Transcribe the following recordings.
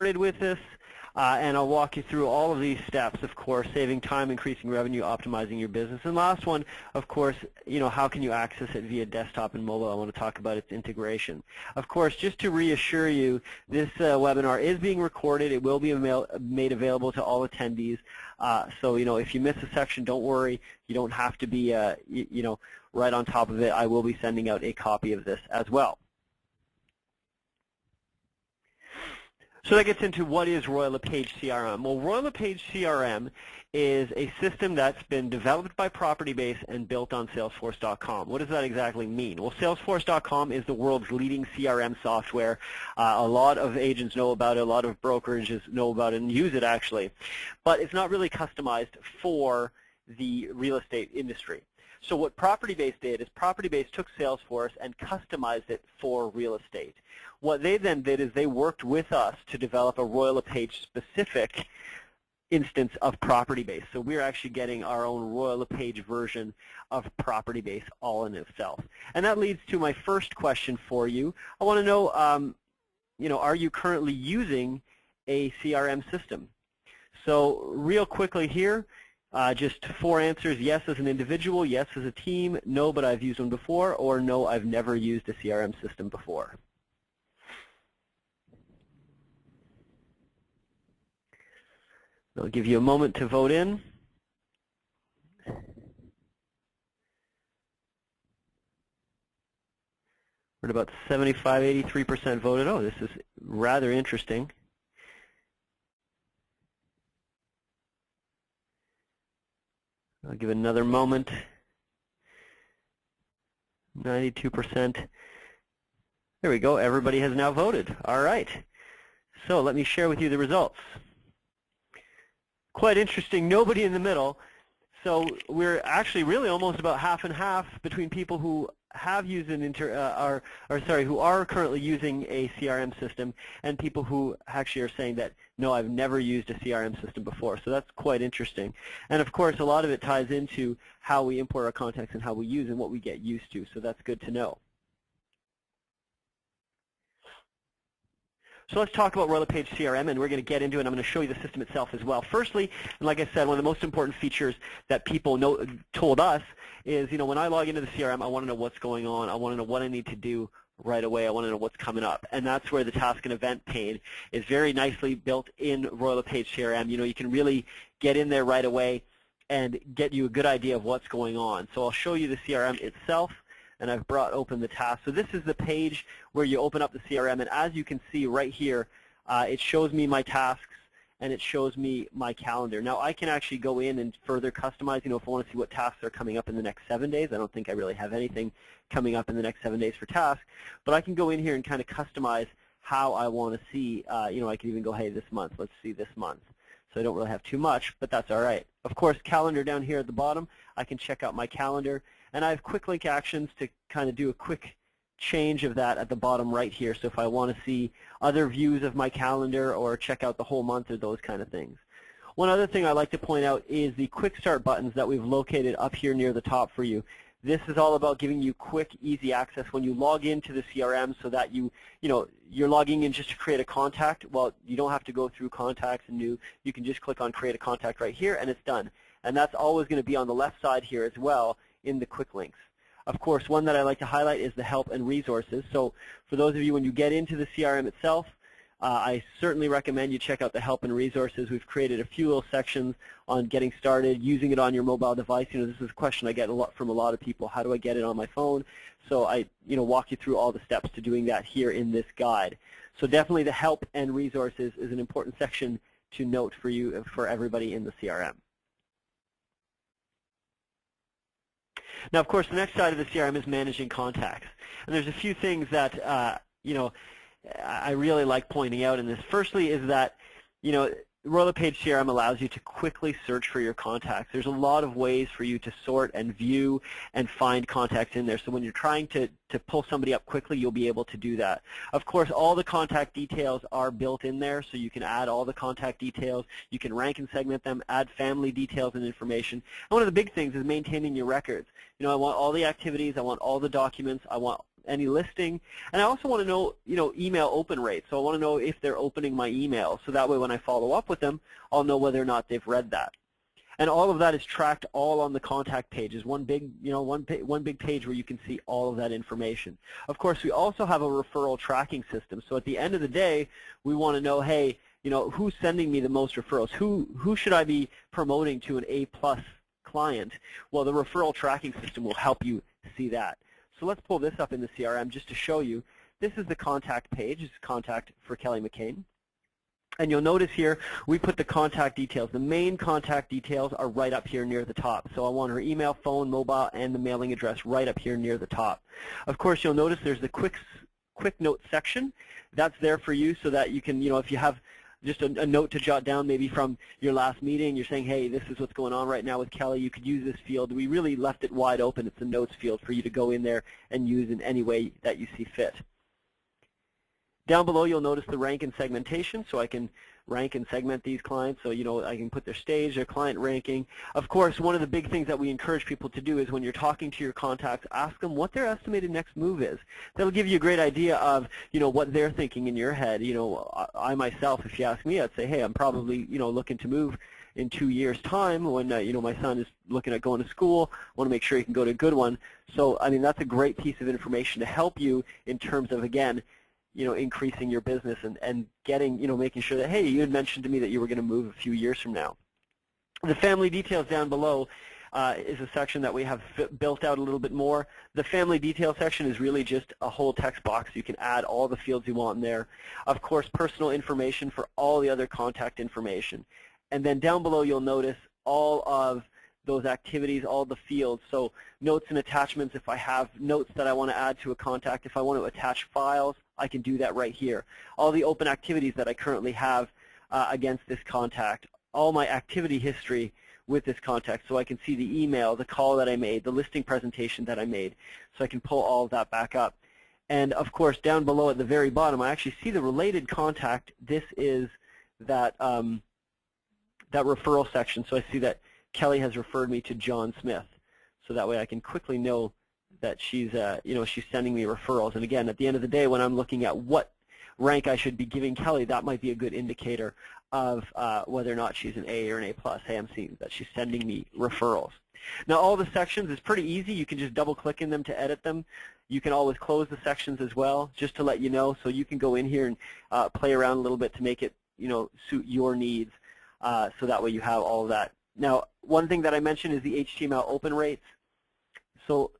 with this, and I'll walk you through all of these steps, of course, saving time, increasing revenue, optimizing your business. And last one, of course, how can you access it via desktop and mobile? I want to talk about its integration. Of course, just to reassure you, this webinar is being recorded. It will be made available to all attendees. So, if you miss a section, don't worry. You don't have to be, right on top of it. I will be sending out a copy of this as well. So that gets into what is Royal LePage CRM. Well, Royal LePage CRM is a system that's been developed by PropertyBase and built on Salesforce.com. What does that exactly mean? Well, Salesforce.com is the world's leading CRM software. A lot of agents know about it, a lot of brokerages know about it and use it actually. But it's not really customized for the real estate industry. So what PropertyBase did is PropertyBase took Salesforce and customized it for real estate. What they then did is they worked with us to develop a Royal LePage specific instance of PropertyBase. So we're actually getting our own Royal LePage version of PropertyBase all in itself. And that leads to my first question for you. I want to know, are you currently using a CRM system? So real quickly here, just 4 answers: yes as an individual, yes as a team, no but I've used one before, or no I've never used a CRM system before. I'll give you a moment to vote in. We're at about 75, 83% voted. Oh, this is rather interesting. I'll give it another moment. 92%. There we go. Everybody has now voted. All right. So let me share with you the results. Quite interesting. Nobody in the middle. So we're actually really almost about half and half between people who have used an who are currently using a CRM system and people who actually are saying that no, I've never used a CRM system before. So that's quite interesting. And of course, a lot of it ties into how we import our contacts and how we use and what we get used to. So that's good to know. So let's talk about Royal LePage CRM, and we're going to get into it, and I'm going to show you the system itself as well. Firstly, and like I said, one of the most important features that people told us is, when I log into the CRM, I want to know what's going on. I want to know what I need to do right away. I want to know what's coming up. And that's where the task and event pane is very nicely built in Royal LePage CRM. You can really get in there right away and get you a good idea of what's going on. So I'll show you the CRM itself. And I've brought open the task. So this is the page where you open up the CRM, and as you can see right here, it shows me my tasks and it shows me my calendar. Now I can actually go in and further customize, if I want to see what tasks are coming up in the next 7 days. I don't think I really have anything coming up in the next 7 days for tasks, but I can go in here and kind of customize how I want to see, I can even go, hey, this month, let's see this month. So I don't really have too much, but that's all right. Of course, calendar down here at the bottom, I can check out my calendar. And I have quick link actions to kind of do a quick change of that at the bottom right here. So if I want to see other views of my calendar or check out the whole month or those kind of things. One other thing I'd like to point out is the quick start buttons that we've located up here near the top for you. This is all about giving you quick, easy access when you log into the CRM so that you're logging in just to create a contact. Well, you don't have to go through contacts and new. You can just click on create a contact right here and it's done. And that's always going to be on the left side here as well in the quick links. Of course, one that I like to highlight is the help and resources. So for those of you, when you get into the CRM itself, I certainly recommend you check out the help and resources. We've created a few little sections on getting started, using it on your mobile device. This is a question I get a lot from a lot of people. How do I get it on my phone? So I walk you through all the steps to doing that here in this guide. So definitely the help and resources is an important section to note for you, for everybody in the CRM. Now, of course, the next side of the CRM is managing contacts. And there's a few things that, I really like pointing out in this. Firstly is that, Royal LePage CRM allows you to quickly search for your contacts. There's a lot of ways for you to sort and view and find contacts in there. So when you're trying to pull somebody up quickly, you'll be able to do that. Of course, all the contact details are built in there, so you can add all the contact details. You can rank and segment them, add family details and information. And one of the big things is maintaining your records. I want all the activities, I want all the documents, I want any listing. And I also want to know, email open rate. So I want to know if they're opening my email. So that way when I follow up with them, I'll know whether or not they've read that. And all of that is tracked all on the contact page. Is one big, one big page where you can see all of that information. Of course, we also have a referral tracking system. So at the end of the day, we want to know, hey, who's sending me the most referrals? Who should I be promoting to an A+ client? Well, the referral tracking system will help you see that. So let's pull this up in the CRM just to show you. This is the contact page. It's contact for Kelly McCain. And you'll notice here we put the contact details. The main contact details are right up here near the top. So I want her email, phone, mobile, and the mailing address right up here near the top. Of course, you'll notice there's the quick note section. That's there for you so that you can, if you have just a note to jot down maybe from your last meeting, you're saying, hey, this is what's going on right now with Kelly, you could use this field. We really left it wide open. It's a notes field for you to go in there and use in any way that you see fit. Down below, you'll notice the rank and segmentation, so I can rank and segment these clients. So, I can put their stage, their client ranking. Of course, one of the big things that we encourage people to do is when you're talking to your contacts, ask them what their estimated next move is. That'll give you a great idea of, what they're thinking in your head. I myself, if you ask me, I'd say, hey, I'm probably, looking to move in 2 years' time when, my son is looking at going to school. I want to make sure he can go to a good one. So, I mean, that's a great piece of information to help you in terms of, again, increasing your business and getting, making sure that, hey, you had mentioned to me that you were going to move a few years from now. The family details down below is a section that we have built out a little bit more. The family detail section is really just a whole text box. You can add all the fields you want in there. Of course, personal information for all the other contact information. And then down below, you'll notice all of those activities, all the fields. So notes and attachments, if I have notes that I want to add to a contact, if I want to attach files, I can do that right here. All the open activities that I currently have against this contact, all my activity history with this contact, so I can see the email, the call that I made, the listing presentation that I made, so I can pull all of that back up. And of course, down below at the very bottom, I actually see the related contact. This is that, that referral section, so I see that Kelly has referred me to John Smith, so that way I can quickly know that she's, she's sending me referrals. And again, at the end of the day, when I'm looking at what rank I should be giving Kelly, that might be a good indicator of whether or not she's an A or an A+. Hey, I'm seeing that she's sending me referrals. Now, all the sections is pretty easy. You can just double-click in them to edit them. You can always close the sections as well, just to let you know. So you can go in here and play around a little bit to make it, suit your needs. So that way you have all of that. Now, one thing that I mentioned is the HTML open rates. So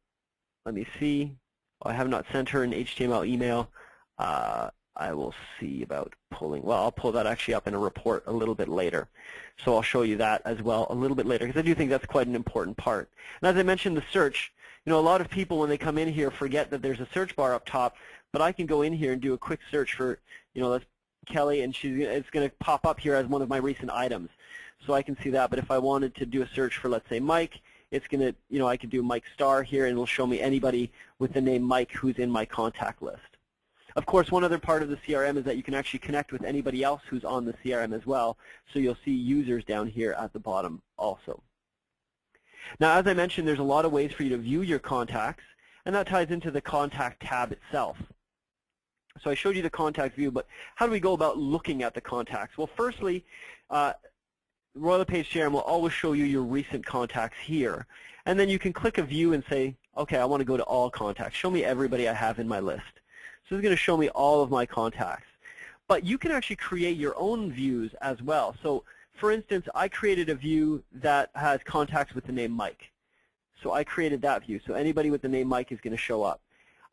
let me see. I have not sent her an HTML email. I will see about pulling. Well, I'll pull that actually up in a report a little bit later. So I'll show you that as well a little bit later, because I do think that's quite an important part. And as I mentioned, the search. A lot of people when they come in here forget that there's a search bar up top, but I can go in here and do a quick search for, that's Kelly, and it's going to pop up here as one of my recent items. So I can see that. But if I wanted to do a search for, let's say, Mike, it's going to, I could do Mike Star here, and it'll show me anybody with the name Mike who's in my contact list. Of course, one other part of the CRM is that you can actually connect with anybody else who's on the CRM as well. So you'll see users down here at the bottom also. Now, as I mentioned, there's a lot of ways for you to view your contacts, and that ties into the contact tab itself. So I showed you the contact view, but how do we go about looking at the contacts? Well, firstly, Royal LePage CRM will always show you your recent contacts here. And then you can click a view and say, okay, I want to go to all contacts. Show me everybody I have in my list. So it's going to show me all of my contacts. But you can actually create your own views as well. So for instance, I created a view that has contacts with the name Mike. So I created that view. So anybody with the name Mike is going to show up.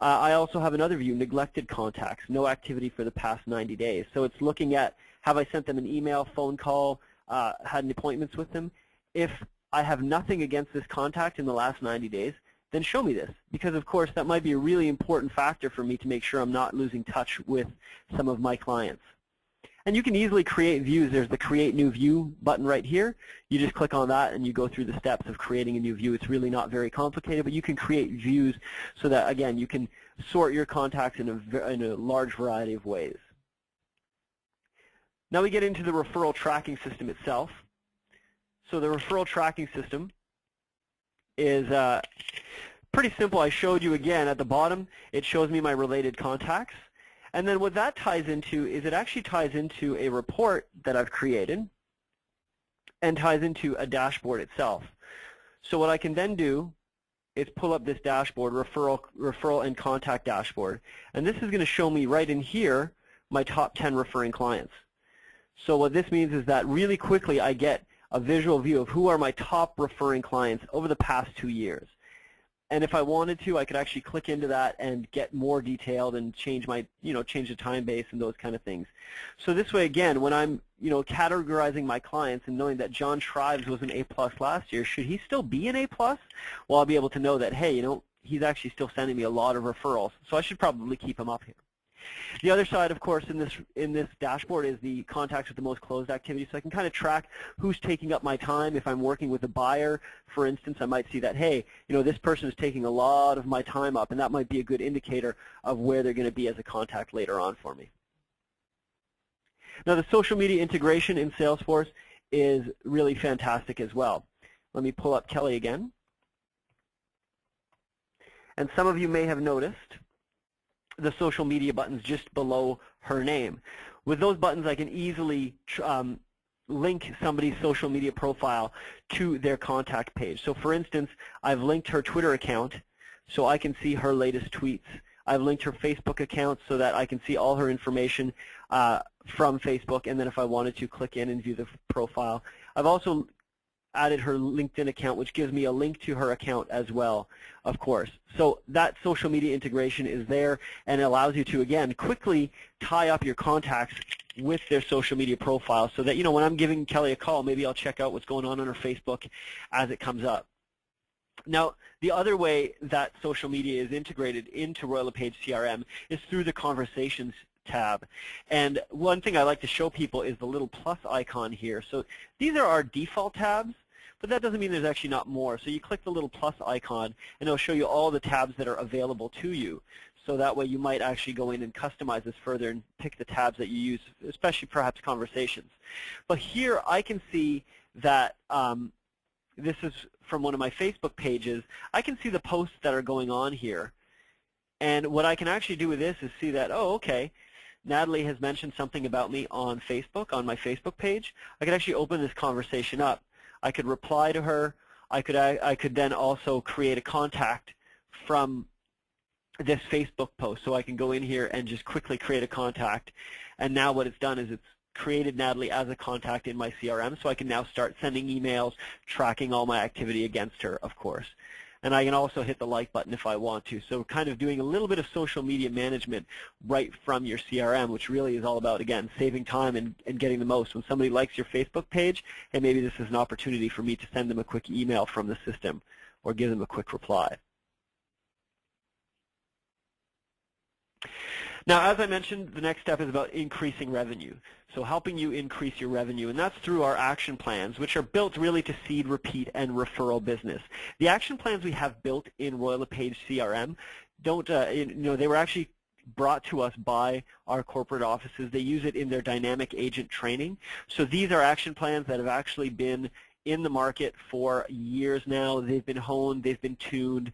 I also have another view, neglected contacts, no activity for the past 90 days. So it's looking at, have I sent them an email, phone call, had any appointments with them? If I have nothing against this contact in the last 90 days, then show me this. Because, of course, that might be a really important factor for me to make sure I'm not losing touch with some of my clients. And you can easily create views. There's the Create New View button right here. You just click on that and you go through the steps of creating a new view. It's really not very complicated, but you can create views so that, again, you can sort your contacts in a large variety of ways. Now we get into the referral tracking system itself. So the referral tracking system is pretty simple. I showed you again at the bottom. It shows me my related contacts. And then what that ties into is it actually ties into a report that I've created and ties into a dashboard itself. So what I can then do is pull up this dashboard, referral and contact dashboard. And this is going to show me right in here my top 10 referring clients. So what this means is that really quickly I get a visual view of who are my top referring clients over the past 2 years. And if I wanted to, I could actually click into that and get more detailed and change my, change the time base and those kind of things. So this way, again, when I'm, categorizing my clients and knowing that John Shrives was an A+ last year, should he still be an A+? Well, I'll be able to know that, hey, he's actually still sending me a lot of referrals, so I should probably keep him up here. The other side, of course, in this dashboard is the contacts with the most closed activity, so I can kind of track who's taking up my time. If I'm working with a buyer, for instance, I might see that, hey, this person is taking a lot of my time up, and that might be a good indicator of where they're going to be as a contact later on for me. Now, the social media integration in Salesforce is really fantastic as well. Let me pull up Kelly again. And some of you may have noticed the social media buttons just below her name. With those buttons, I can easily link somebody's social media profile to their contact page. So for instance, I've linked her Twitter account so I can see her latest tweets. I've linked her Facebook account so that I can see all her information from Facebook, and then if I wanted to, click in and view the profile. I've also added her LinkedIn account, which gives me a link to her account as well, of course. So that social media integration is there and allows you to, again, quickly tie up your contacts with their social media profile so that, when I'm giving Kelly a call, maybe I'll check out what's going on her Facebook as it comes up. Now, the other way that social media is integrated into Royal LePage CRM is through the Conversations tab. And one thing I like to show people is the little plus icon here. So these are our default tabs, but that doesn't mean there's actually not more. So you click the little plus icon, and it'll show you all the tabs that are available to you. So that way you might actually go in and customize this further and pick the tabs that you use, especially perhaps Conversations. But here I can see that this is from one of my Facebook pages. I can see the posts that are going on here. And what I can actually do with this is see that, oh, okay, Natalie has mentioned something about me on Facebook, on my Facebook page. I could actually open this conversation up. I could reply to her. I could then also create a contact from this Facebook post. So I can go in here and just quickly create a contact. And now what it's done is it's created Natalie as a contact in my CRM, so I can now start sending emails, tracking all my activity against her, of course. And I can also hit the like button if I want to. So kind of doing a little bit of social media management right from your CRM, which really is all about, again, saving time and getting the most. When somebody likes your Facebook page, hey, maybe this is an opportunity for me to send them a quick email from the system or give them a quick reply. Now, as I mentioned, the next step is about increasing revenue. So helping you increase your revenue, and that's through our action plans, which are built really to seed, repeat, and referral business. The action plans we have built in Royal LePage CRM they were actually brought to us by our corporate offices. They use it in their dynamic agent training. So these are action plans that have actually been in the market for years now. They've been honed, they've been tuned,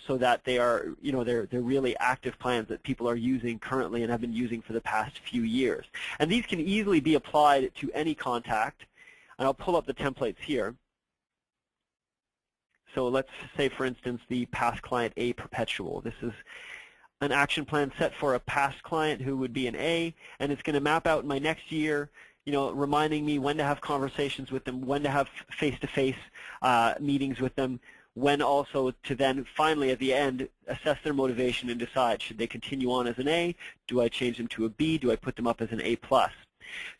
so that they are, they're really active plans that people are using currently and have been using for the past few years. And these can easily be applied to any contact. And I'll pull up the templates here. So let's say, for instance, the past client A perpetual. This is an action plan set for a past client who would be an A, and it's going to map out my next year, reminding me when to have conversations with them, when to have face-to-face meetings with them, when also to then finally at the end assess their motivation and decide, should they continue on as an A, do I change them to a B, do I put them up as an A+.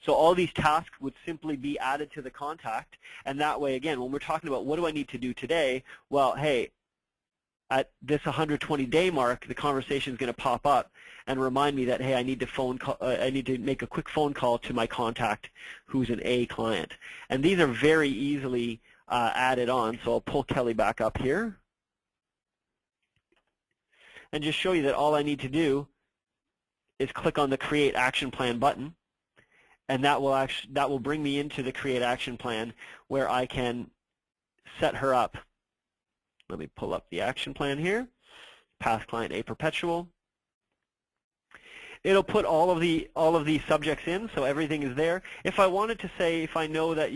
So all these tasks would simply be added to the contact, and that way, again, when we're talking about what do I need to do today, well, hey, at this 120-day mark, the conversation is going to pop up and remind me that, hey, I need to make a quick phone call to my contact who's an A client. And these are very easily added on. So I'll pull Kelly back up here and just show you that all I need to do is click on the Create Action Plan button, and that will bring me into the Create Action Plan where I can set her up. Let me pull up the action plan here. Past client A perpetual. It'll put all of the subjects in, so everything is there. If I wanted to say, if I know that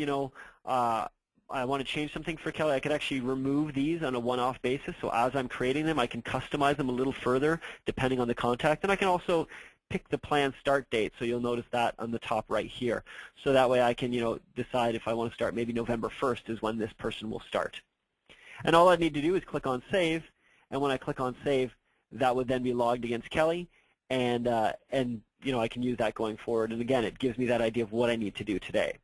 I want to change something for Kelly, I could actually remove these on a one-off basis. So as I'm creating them, I can customize them a little further depending on the contact, and I can also pick the plan start date. So you'll notice that on the top right here. So that way I can decide if I want to start maybe November 1st is when this person will start. And all I need to do is click on save, and when I click on save, that would then be logged against Kelly, and I can use that going forward. And again, it gives me that idea of what I need to do today.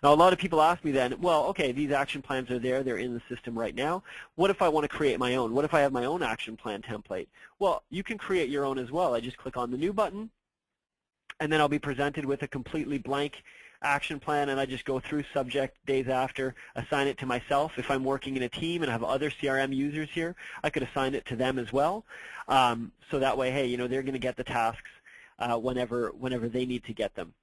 Now, a lot of people ask me then, well, okay, these action plans are there, they're in the system right now. What if I want to create my own? What if I have my own action plan template? Well, you can create your own as well. I just click on the new button, and then I'll be presented with a completely blank action plan, and I just go through subject, days after, assign it to myself. If I'm working in a team and have other CRM users here, I could assign it to them as well. So that way, hey, they're going to get the tasks whenever they need to get them.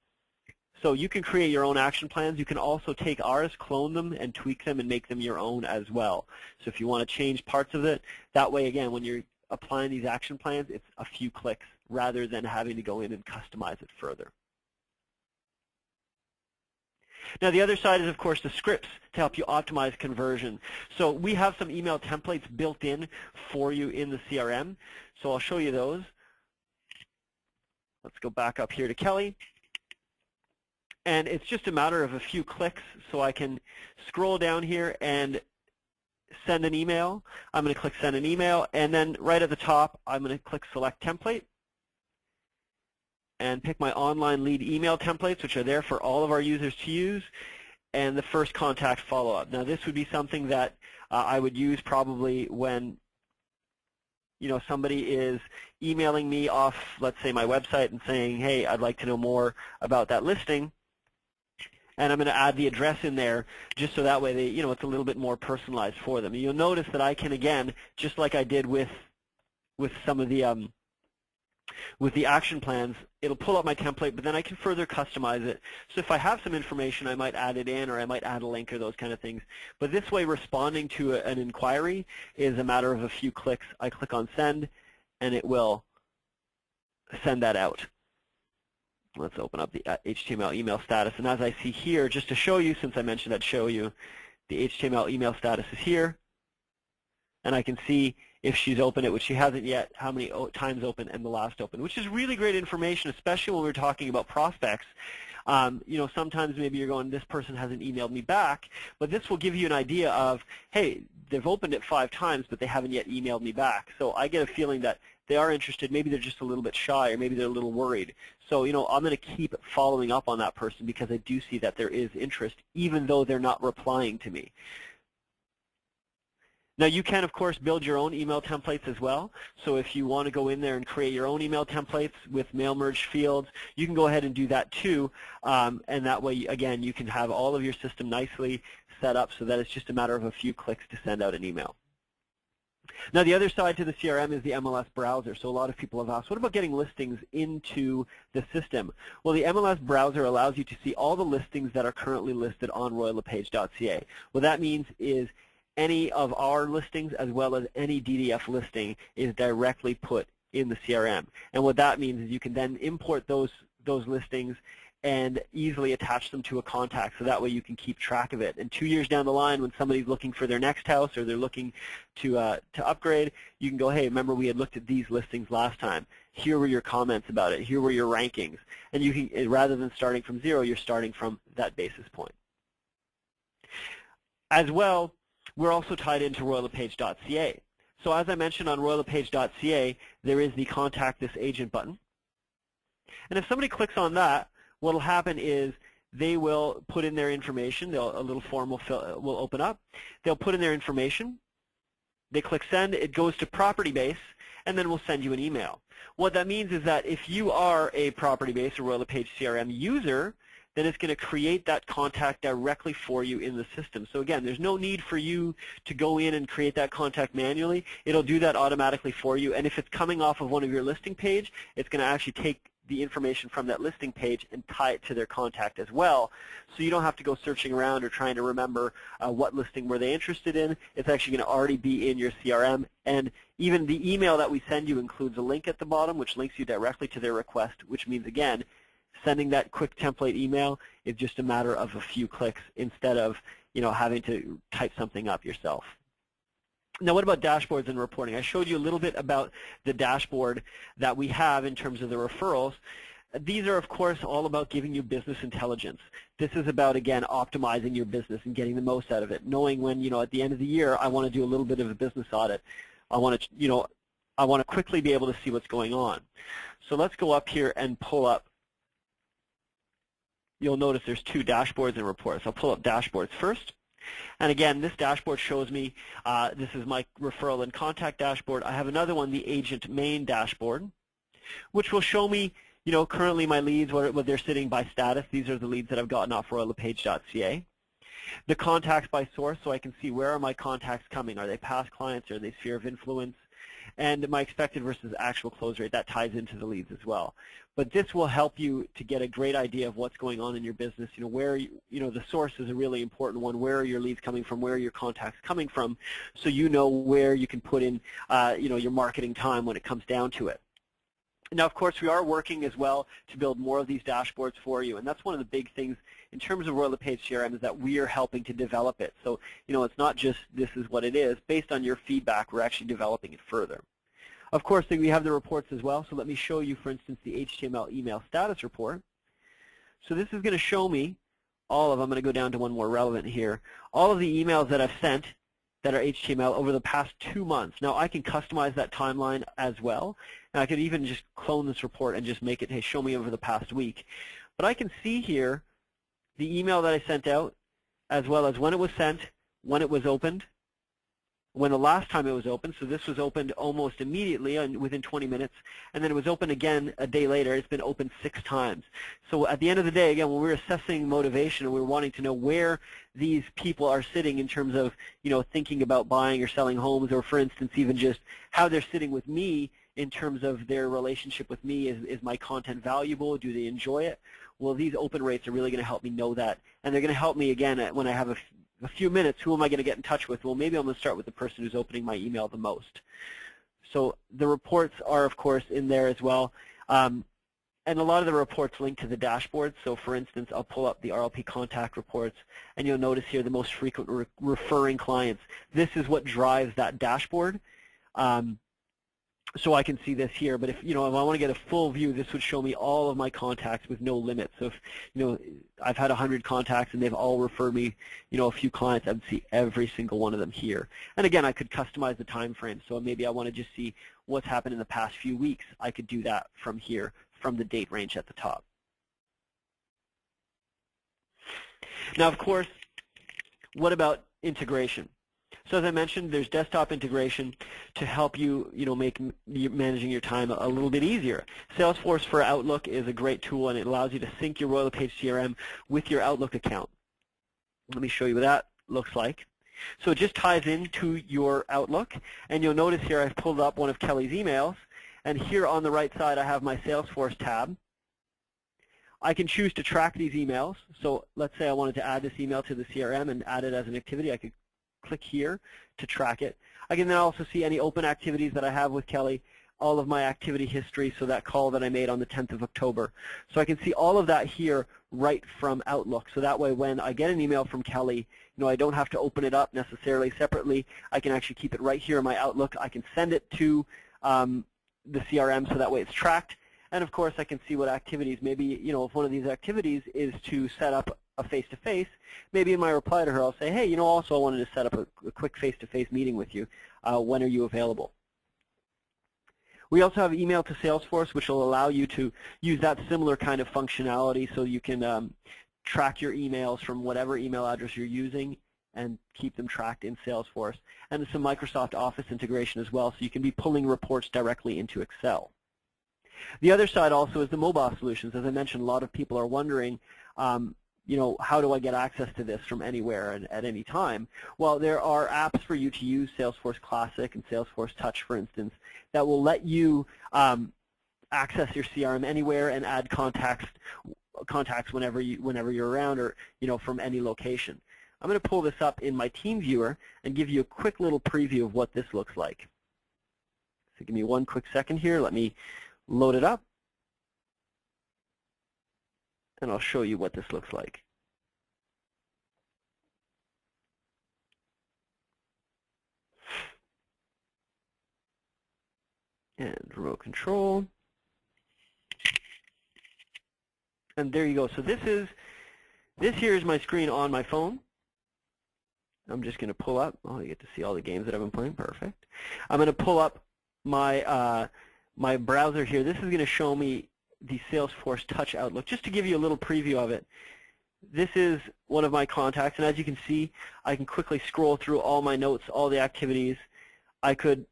So you can create your own action plans. You can also take ours, clone them, and tweak them and make them your own as well. So if you want to change parts of it, that way, again, when you're applying these action plans, it's a few clicks rather than having to go in and customize it further. Now, the other side is, of course, the scripts to help you optimize conversion. So we have some email templates built in for you in the CRM. So I'll show you those. Let's go back up here to Kelly. And it's just a matter of a few clicks, so I can scroll down here and send an email. I'm going to click send an email, and then right at the top, I'm going to click select template and pick my online lead email templates, which are there for all of our users to use, and the first contact follow-up. Now, this would be something that I would use probably when somebody is emailing me off, let's say, my website and saying, hey, I'd like to know more about that listing. And I'm going to add the address in there just so that way they, it's a little bit more personalized for them. And you'll notice that I can, again, just like I did with some of the with the action plans, it'll pull up my template, but then I can further customize it. So if I have some information, I might add it in, or I might add a link, or those kind of things. But this way, responding to an inquiry is a matter of a few clicks. I click on send, and it will send that out. Let's open up the HTML email status. And as I see here, just to show you, since I mentioned I'd show you, the HTML email status is here. And I can see if she's opened it, which she hasn't yet, how many times open and the last open, which is really great information, especially when we're talking about prospects. Sometimes maybe you're going, this person hasn't emailed me back, but this will give you an idea of, hey, they've opened it 5 times, but they haven't yet emailed me back. So I get a feeling that they are interested. Maybe they're just a little bit shy, or maybe they're a little worried. So, I'm going to keep following up on that person because I do see that there is interest, even though they're not replying to me. Now, you can, of course, build your own email templates as well. So if you want to go in there and create your own email templates with mail merge fields, you can go ahead and do that too. And that way, again, you can have all of your system nicely set up so that it's just a matter of a few clicks to send out an email. Now, the other side to the CRM is the MLS browser. So a lot of people have asked, what about getting listings into the system? Well, the MLS browser allows you to see all the listings that are currently listed on royallepage.ca. What that means is any of our listings as well as any DDF listing is directly put in the CRM. And what that means is you can then import those listings and easily attach them to a contact, so that way you can keep track of it. And 2 years down the line, when somebody's looking for their next house or they're looking to upgrade, you can go, hey, remember we had looked at these listings last time. Here were your comments about it. Here were your rankings. And you can, rather than starting from 0, you're starting from that basis point. As well, we're also tied into royallepage.ca. So as I mentioned, on royallepage.ca, there is the Contact This Agent button. And if somebody clicks on that, what will happen is they will put in their information. A little form will open up. They'll put in their information. They click send. It goes to Property Base, and then we'll send you an email. What that means is that if you are a Property Base or Royal LePage CRM user, then it's going to create that contact directly for you in the system. So again, there's no need for you to go in and create that contact manually. It'll do that automatically for you. And if it's coming off of one of your listing page, it's going to actually take the information from that listing page and tie it to their contact as well. So you don't have to go searching around or trying to remember what listing were they interested in. It's actually going to already be in your CRM. And even the email that we send you includes a link at the bottom, which links you directly to their request, which means, again, sending that quick template email is just a matter of a few clicks instead of having to type something up yourself. Now, what about dashboards and reporting? I showed you a little bit about the dashboard that we have in terms of the referrals. These are, of course, all about giving you business intelligence. This is about, again, optimizing your business and getting the most out of it, knowing when, at the end of the year, I want to do a little bit of a business audit. I want to quickly be able to see what's going on. So let's go up here and pull up. You'll notice there's two dashboards and reports. I'll pull up dashboards first. And again, this dashboard shows me, this is my referral and contact dashboard. I have another one, the agent main dashboard, which will show me, currently my leads, what they're sitting by status. These are the leads that I've gotten off RoyalLePage.ca. The contacts by source, so I can see where are my contacts coming. Are they past clients? Are they sphere of influence? And my expected versus actual close rate, that ties into the leads as well. But this will help you to get a great idea of what's going on in your business. Where the source is a really important one. Where are your leads coming from? Where are your contacts coming from? So you know where you can put in your marketing time when it comes down to it. Now, of course, we are working as well to build more of these dashboards for you, and that's one of the big things in terms of Royal LePage CRM is that we are helping to develop it. So, it's not just this is what it is. Based on your feedback, we're actually developing it further. Of course, we have the reports as well, so let me show you, for instance, the HTML email status report. So this is going to show me all of, I'm going to go down to one more relevant here, all of the emails that I've sent that are HTML over the past 2 months. Now, I can customize that timeline as well, and I could even just clone this report and just make it, hey, show me over the past week. But I can see here the email that I sent out, as well as when it was sent, when it was opened, when the last time it was opened. So this was opened almost immediately and within 20 minutes, and then it was opened again a day later. It's been opened 6 times. So at the end of the day, again, when we're assessing motivation and we're wanting to know where these people are sitting in terms of, thinking about buying or selling homes, or for instance, even just how they're sitting with me in terms of their relationship with me, is my content valuable? Do they enjoy it? Well, these open rates are really going to help me know that, and they're going to help me, again, when I have a few minutes, who am I going to get in touch with? Well, maybe I'm going to start with the person who's opening my email the most. So the reports are, of course, in there as well. And a lot of the reports link to the dashboard. So for instance, I'll pull up the RLP contact reports, and you'll notice here the most frequent referring clients. This is what drives that dashboard. So I can see this here, but if I want to get a full view, this would show me all of my contacts with no limit. So if I've had 100 contacts and they've all referred me a few clients, I would see every single one of them here. And again, I could customize the time frame. So maybe I want to just see what's happened in the past few weeks. I could do that from here, from the date range at the top. Now, of course, what about integration? So as I mentioned, there's desktop integration to help you, make managing your time a little bit easier. Salesforce for Outlook is a great tool, and it allows you to sync your Royal LePage CRM with your Outlook account. Let me show you what that looks like. So it just ties into your Outlook, and you'll notice here I've pulled up one of Kelly's emails, and here on the right side I have my Salesforce tab. I can choose to track these emails. So let's say I wanted to add this email to the CRM and add it as an activity. I could click here to track it. I can then also see any open activities that I have with Kelly, all of my activity history, so that call that I made on the 10th of October. So I can see all of that here right from Outlook. So that way when I get an email from Kelly, I don't have to open it up necessarily separately. I can actually keep it right here in my Outlook. I can send it to the CRM so that way it's tracked. And of course I can see what activities, maybe if one of these activities is to set up a face-to-face, maybe in my reply to her I'll say, hey, also I wanted to set up a quick face-to-face meeting with you. When are you available? We also have email to Salesforce, which will allow you to use that similar kind of functionality, so you can track your emails from whatever email address you're using and keep them tracked in Salesforce. And there's some Microsoft Office integration as well, so you can be pulling reports directly into Excel. The other side also is the mobile solutions. As I mentioned, a lot of people are wondering, how do I get access to this from anywhere and at any time? Well, there are apps for you to use, Salesforce Classic and Salesforce Touch, for instance, that will let you access your CRM anywhere and add contacts whenever you're around, or from any location. I'm going to pull this up in my team viewer and give you a quick little preview of what this looks like. So give me one quick second here. Let me load it up, and I'll show you what this looks like. And remote control. And there you go. So this here is my screen on my phone. I'm just going to pull up. Oh, you get to see all the games that I've been playing. Perfect. I'm going to pull up my my browser here. This is going to show me the Salesforce Touch Outlook, just to give you a little preview of it. This is one of my contacts, and as you can see, I can quickly scroll through all my notes, all the activities. I could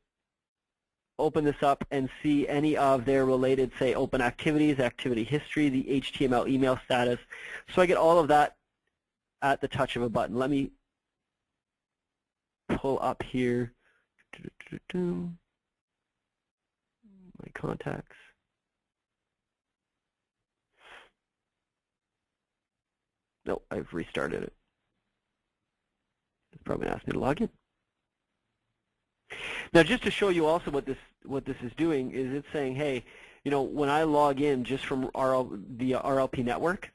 open this up and see any of their related, say, open activities, activity history, the HTML email status. So I get all of that at the touch of a button. Let me pull up here my contacts. No, I've restarted it. It's probably going to ask me to log in. Now, just to show you also what this is doing is it's saying, hey, when I log in just from the RLP network,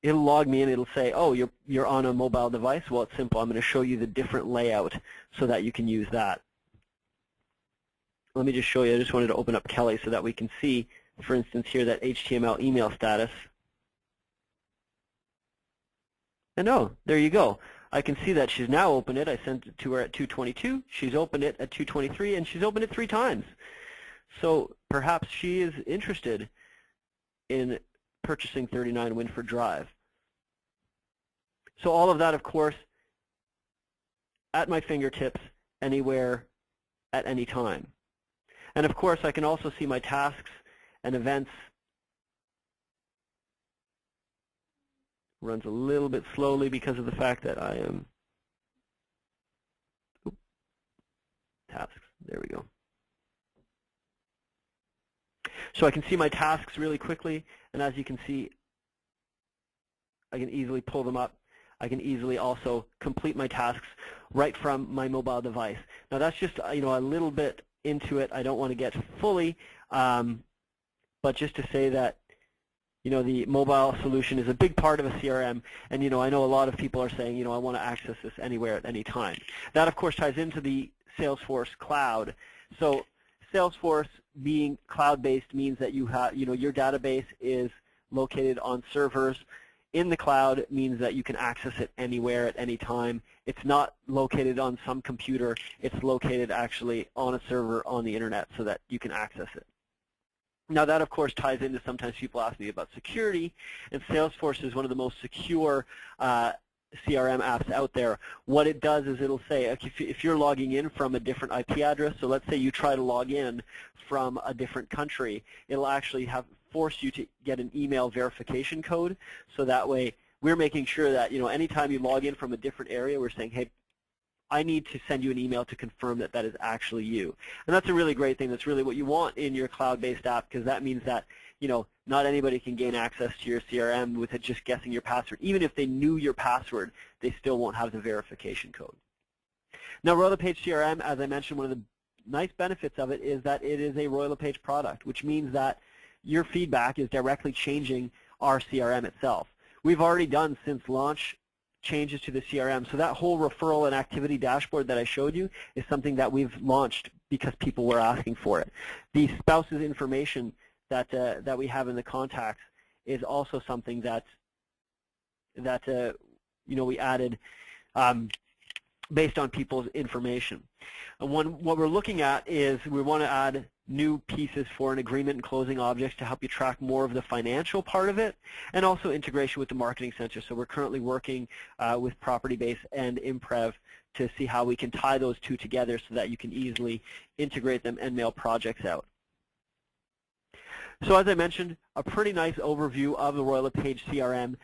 it'll log me in. It'll say, oh, you're on a mobile device. Well, it's simple. I'm going to show you the different layout so that you can use that. Let me just show you. I just wanted to open up Kelly so that we can see, for instance, here that HTML email status. And oh, there you go. I can see that she's now opened it. I sent it to her at 2:22. She's opened it at 2:23, and she's opened it 3 times. So perhaps she is interested in purchasing 39 Winford Drive. So all of that, of course, at my fingertips, anywhere, at any time. And of course, I can also see my tasks and events. Runs a little bit slowly because of the fact that I am tasks. There we go. So I can see my tasks really quickly, and as you can see, I can easily pull them up. I can easily also complete my tasks right from my mobile device. Now that's just a little bit into it. I don't want to get fully, but just to say that the mobile solution is a big part of a CRM, and I know a lot of people are saying, I want to access this anywhere at any time. That, of course, ties into the Salesforce Cloud. So Salesforce being cloud-based means that you have, your database is located on servers in the cloud. It means that you can access it anywhere at any time. It's not located on some computer. It's located actually on a server on the internet so that you can access it. Now that, of course, ties into sometimes people ask me about security, and Salesforce is one of the most secure CRM apps out there. What it does is it'll say, if you're logging in from a different IP address, so let's say you try to log in from a different country, it'll actually force you to get an email verification code, so that way we're making sure that anytime you log in from a different area, we're saying, hey, I need to send you an email to confirm that that is actually you. And that's a really great thing. That's really what you want in your cloud-based app, because that means that not anybody can gain access to your CRM with it just guessing your password. Even if they knew your password, they still won't have the verification code. Now, Royal LePage CRM, as I mentioned, one of the nice benefits of it is that it is a Royal LePage product, which means that your feedback is directly changing our CRM itself. We've already done, since launch, changes to the CRM. So that whole referral and activity dashboard that I showed you is something that we've launched because people were asking for it. The spouse's information that we have in the contacts is also something that we added based on people's information. And what we're looking at is we want to add new pieces for an agreement and closing objects to help you track more of the financial part of it, and also integration with the Marketing Center. So we're currently working with Property Base and Imprev to see how we can tie those two together so that you can easily integrate them and mail projects out. So as I mentioned, a pretty nice overview of the Royal LePage CRM.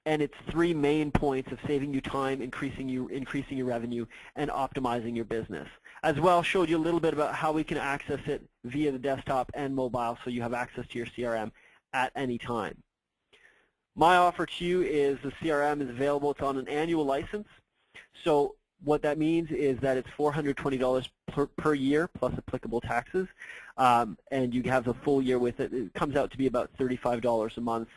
and its 3 main points of saving you time, increasing your revenue, and optimizing your business. As well, showed you a little bit about how we can access it via the desktop and mobile, so you have access to your CRM at any time. My offer to you is the CRM is available. It's on an annual license. So what that means is that it's $420 per year plus applicable taxes, and you have the full year with it. It comes out to be about $35 a month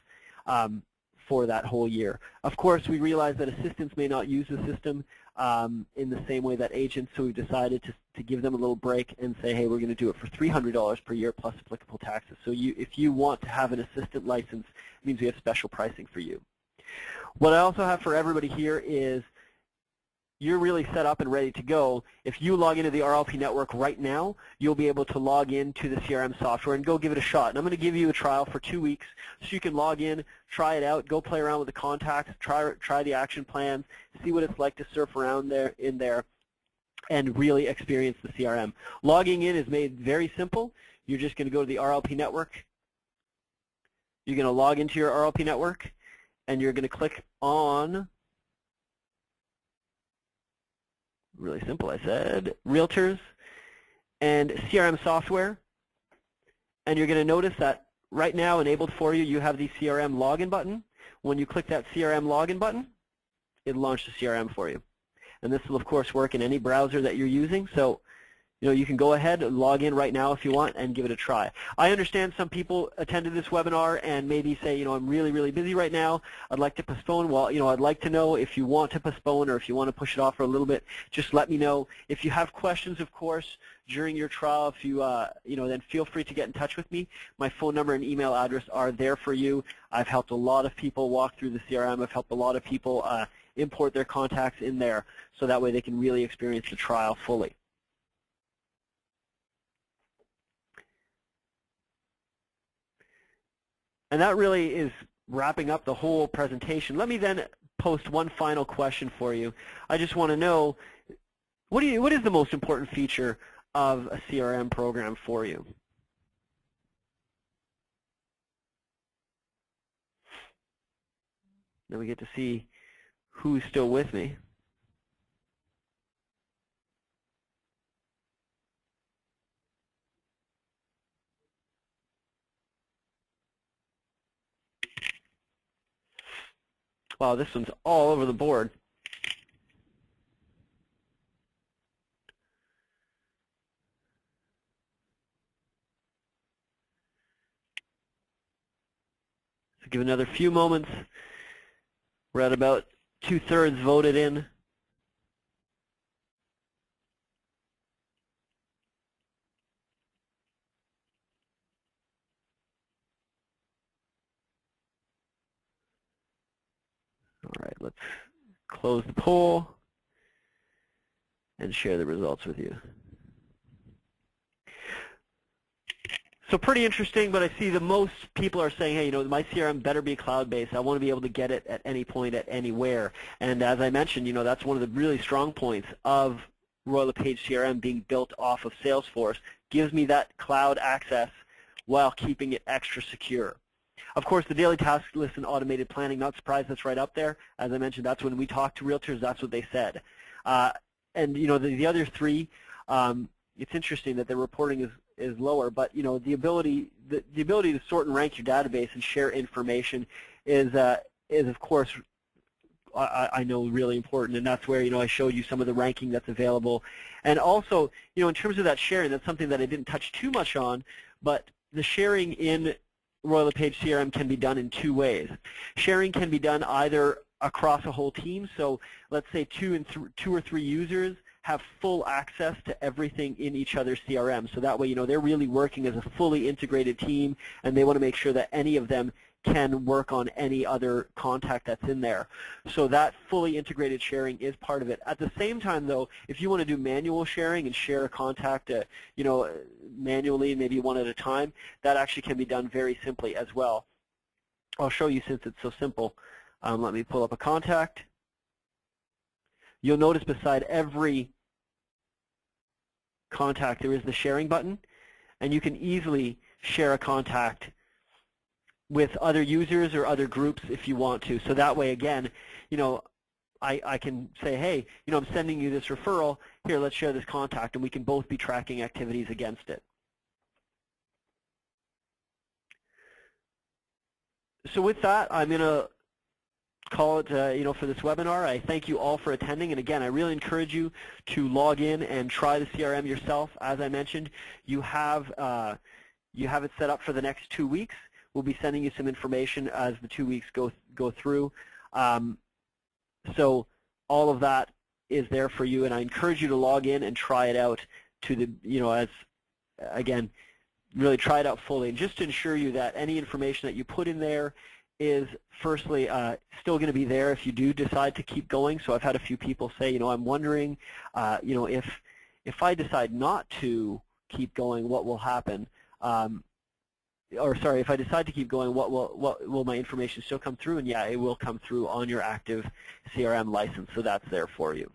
for that whole year. Of course, we realize that assistants may not use the system in the same way that agents, so we've decided to give them a little break and say, hey, we're going to do it for $300 per year plus applicable taxes. So if you want to have an assistant license, it means we have special pricing for you. What I also have for everybody here is you're really set up and ready to go. If you log into the RLP network right now, you'll be able to log into the CRM software and go give it a shot. And I'm going to give you a trial for 2 weeks so you can log in, try it out, go play around with the contacts, try the action plans, see what it's like to surf around in there, and really experience the CRM. Logging in is made very simple. You're just going to go to the RLP network. You're going to log into your RLP network, and you're going to click on, really simple, I said, Realtors and CRM software. And you're going to notice that right now enabled for you, you have the CRM login button. When you click that CRM login button, it'll launch the CRM for you. And this will, of course, work in any browser that you're using. So, you can go ahead and log in right now if you want and give it a try. I understand some people attended this webinar and maybe say, I'm really, really busy right now. I'd like to postpone. Well, I'd like to know if you want to postpone or if you want to push it off for a little bit. Just let me know. If you have questions, of course, during your trial, if you, then feel free to get in touch with me. My phone number and email address are there for you. I've helped a lot of people walk through the CRM. I've helped a lot of people import their contacts in there so that way they can really experience the trial fully. And that really is wrapping up the whole presentation. Let me then post one final question for you. I just want to know, what is the most important feature of a CRM program for you? Then we get to see who's still with me. Wow, this one's all over the board. So give another few moments. We're at about 2/3 voted in. All right, let's close the poll and share the results with you. So pretty interesting, but I see the most people are saying, hey, my CRM better be cloud-based. I want to be able to get it at any point, at anywhere. And as I mentioned, that's one of the really strong points of Royal LePage CRM being built off of Salesforce. Gives me that cloud access while keeping it extra secure. Of course, the daily task list and automated planning, not surprised that's right up there. As I mentioned, that's when we talked to realtors, that's what they said. And the other three, it's interesting that the reporting is lower, but the ability to sort and rank your database and share information is of course I know really important, and that's where I showed you some of the ranking that's available. And also in terms of that sharing, that's something that I didn't touch too much on, but the sharing in Royal LePage CRM can be done in 2 ways. Sharing can be done either across a whole team, so let's say 2 or 3 users have full access to everything in each other's CRM. So that way, they're really working as a fully integrated team, and they want to make sure that any of them can work on any other contact that's in there. So that fully integrated sharing is part of it. At the same time, though, if you want to do manual sharing and share a contact, manually, maybe one at a time, that actually can be done very simply as well. I'll show you since it's so simple. Let me pull up a contact. You'll notice beside every contact there is the sharing button, and you can easily share a contact with other users or other groups if you want to. So that way, again, I can say, hey, I'm sending you this referral. Here, let's share this contact, and we can both be tracking activities against it. So with that, I'm going to call it, for this webinar. I thank you all for attending, and again, I really encourage you to log in and try the CRM yourself. As I mentioned, you have it set up for the next 2 weeks. We'll be sending you some information as the 2 weeks go through. So all of that is there for you, and I encourage you to log in and try it out to the, again, really try it out fully, and just to ensure you that any information that you put in there is firstly still going to be there if you do decide to keep going. So I've had a few people say, I'm wondering, if I decide not to keep going, what will happen? Or sorry, if I decide to keep going, what will my information still come through? And yeah, it will come through on your active CRM license, so that's there for you.